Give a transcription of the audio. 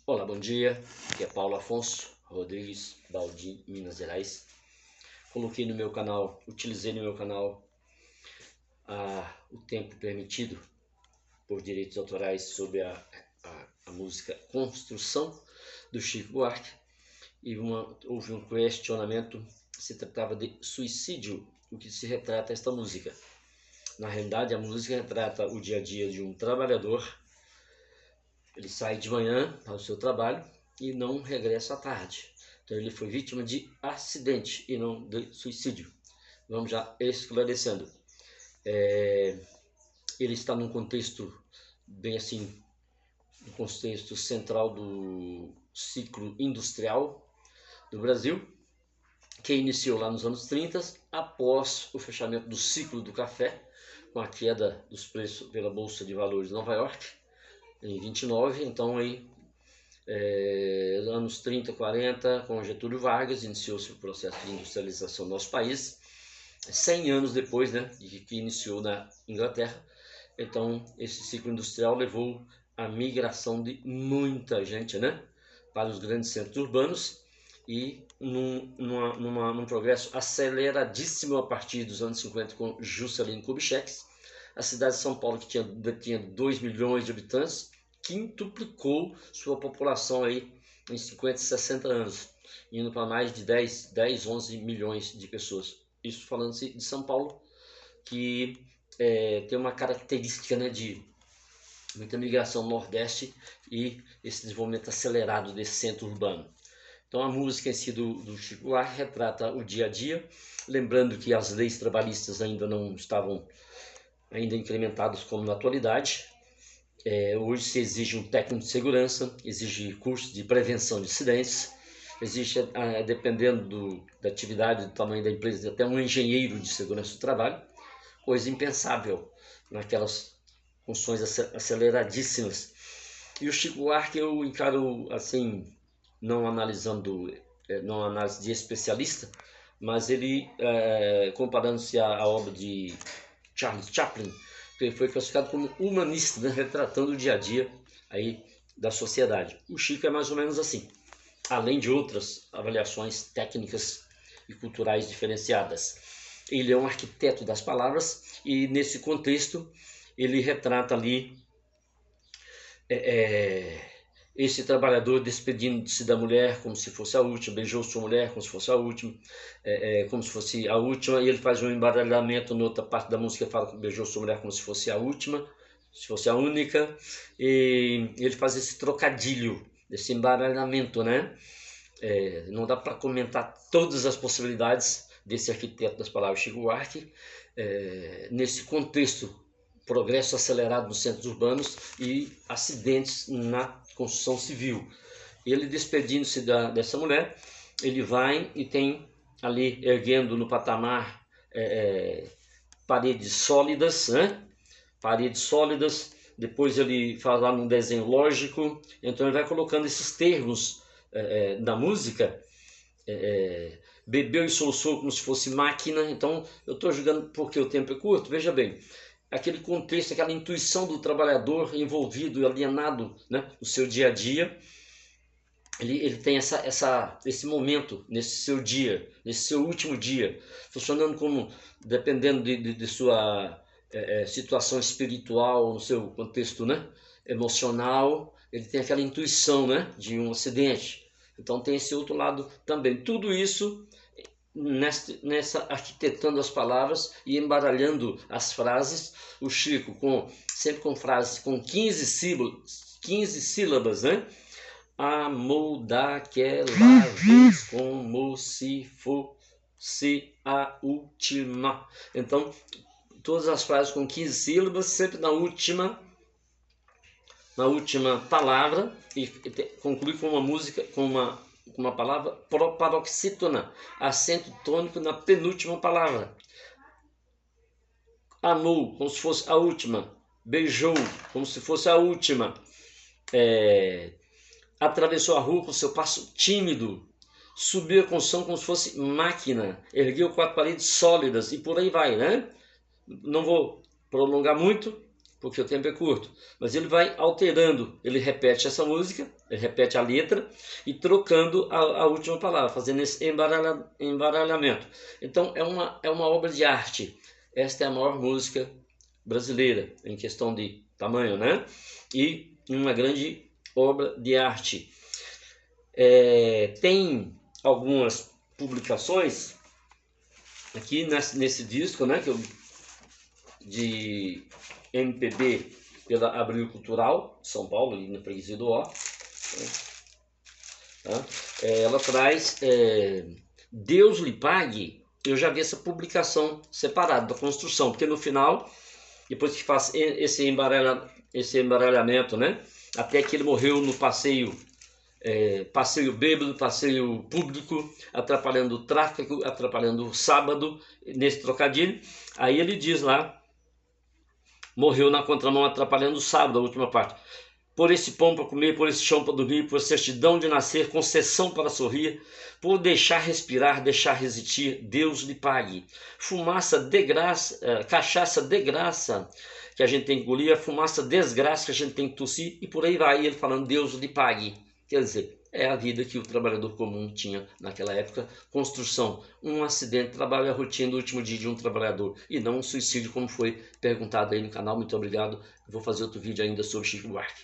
Olá, bom dia. Aqui é Paulo Afonso Rodrigues, Baldi, Minas Gerais. Utilizei no meu canal o tempo permitido por direitos autorais sobre a música Construção, do Chico Buarque, e houve um questionamento se tratava de suicídio, o que se retrata esta música. Na realidade, a música retrata o dia a dia de um trabalhador. Ele sai de manhã para o seu trabalho e não regressa à tarde. Então ele foi vítima de acidente e não de suicídio. Vamos já esclarecendo. Ele está num contexto bem assim, no contexto central do ciclo industrial do Brasil, que iniciou lá nos anos 30, após o fechamento do ciclo do café, com a queda dos preços pela Bolsa de Valores de Nova York, em 29, então aí, anos 30, 40, com Getúlio Vargas, iniciou-se o processo de industrialização do nosso país, 100 anos depois, né, de que iniciou na Inglaterra. Então esse ciclo industrial levou à migração de muita gente, né, para os grandes centros urbanos, e num progresso aceleradíssimo a partir dos anos 50 com Juscelino Kubitschek. A cidade de São Paulo, que tinha 2 milhões de habitantes, quintuplicou sua população aí em 50, 60 anos, indo para mais de 10, 11 milhões de pessoas. Isso falando-se de São Paulo, que tem uma característica, né, de muita migração no Nordeste e esse desenvolvimento acelerado desse centro urbano. Então a música em si do Chico Buarque retrata o dia a dia, lembrando que as leis trabalhistas ainda não estavam incrementadas como na atualidade. Hoje se exige um técnico de segurança, exige curso de prevenção de acidentes, existe, dependendo da atividade, do tamanho da empresa, até um engenheiro de segurança do trabalho, coisa impensável naquelas funções aceleradíssimas. E o Chico Buarque eu encaro assim, não analisando, não análise de especialista, mas ele, comparando-se à obra de Charles Chaplin, que ele foi classificado como humanista, né, retratando o dia a dia aí da sociedade. O Chico é mais ou menos assim, além de outras avaliações técnicas e culturais diferenciadas. Ele é um arquiteto das palavras e, nesse contexto, ele retrata ali esse trabalhador despedindo-se da mulher como se fosse a última, beijou sua mulher como se fosse a última, como se fosse a última, e ele faz um embaralhamento na outra parte da música, fala que beijou sua mulher como se fosse a última, se fosse a única, e ele faz esse trocadilho, esse embaralhamento, né? Não dá para comentar todas as possibilidades desse arquiteto das palavras, Chico Buarque, nesse contexto, progresso acelerado nos centros urbanos e acidentes na construção civil. Ele, despedindo-se dessa mulher, ele vai e tem ali, erguendo no patamar, paredes sólidas, né? Paredes sólidas. Depois ele faz lá num desenho lógico, então ele vai colocando esses termos da música, bebeu e soluçou como se fosse máquina. Então eu estou jogando porque o tempo é curto, veja bem, aquele contexto, aquela intuição do trabalhador envolvido, alienado, né, no seu dia a dia. Ele tem esse momento nesse seu dia, nesse seu último dia, funcionando como, dependendo de sua situação espiritual, no seu contexto, né, emocional, ele tem aquela intuição, né, de um acidente. Então tem esse outro lado também. Tudo isso nessa arquitetando as palavras e embaralhando as frases, o Chico sempre com frases com 15 sílabas, né? Amou daquela vez como se fosse a última. Então, todas as frases com 15 sílabas, sempre na última palavra, e conclui com uma música, com uma palavra paroxítona, acento tônico na penúltima palavra. Amou, como se fosse a última. Beijou, como se fosse a última. Atravessou a rua com seu passo tímido. Subiu a construção como se fosse máquina. Ergueu 4 paredes sólidas e por aí vai, né? Não vou prolongar muito. porque o tempo é curto, mas ele vai alterando, ele repete essa música, ele repete a letra e trocando a última palavra, fazendo esse embaralhamento. Então é uma obra de arte. Esta é a maior música brasileira, em questão de tamanho, né? E uma grande obra de arte. Tem algumas publicações aqui nesse disco, né, de MPB pela Abril Cultural, São Paulo, ali na Freguesia do Ó. Tá? Ela traz Deus lhe pague. Eu já vi essa publicação separada da construção, porque no final, depois que faz esse embaralhamento, né, até que ele morreu no passeio bêbado, passeio público, atrapalhando o tráfego, atrapalhando o sábado, nesse trocadilho. Aí ele diz lá, morreu na contramão, atrapalhando o sábado, a última parte. Por esse pão para comer, por esse chão para dormir, por certidão de nascer, concessão para sorrir, por deixar respirar, deixar resistir, Deus lhe pague. Fumaça de graça, cachaça de graça que a gente tem que engolir, a fumaça desgraça que a gente tem que tossir, e por aí vai ele falando, Deus lhe pague. Quer dizer, é a vida que o trabalhador comum tinha naquela época. Construção, um acidente, trabalho é a rotina do último dia de um trabalhador, e não um suicídio, como foi perguntado aí no canal. Muito obrigado. Vou fazer outro vídeo ainda sobre Chico Buarque.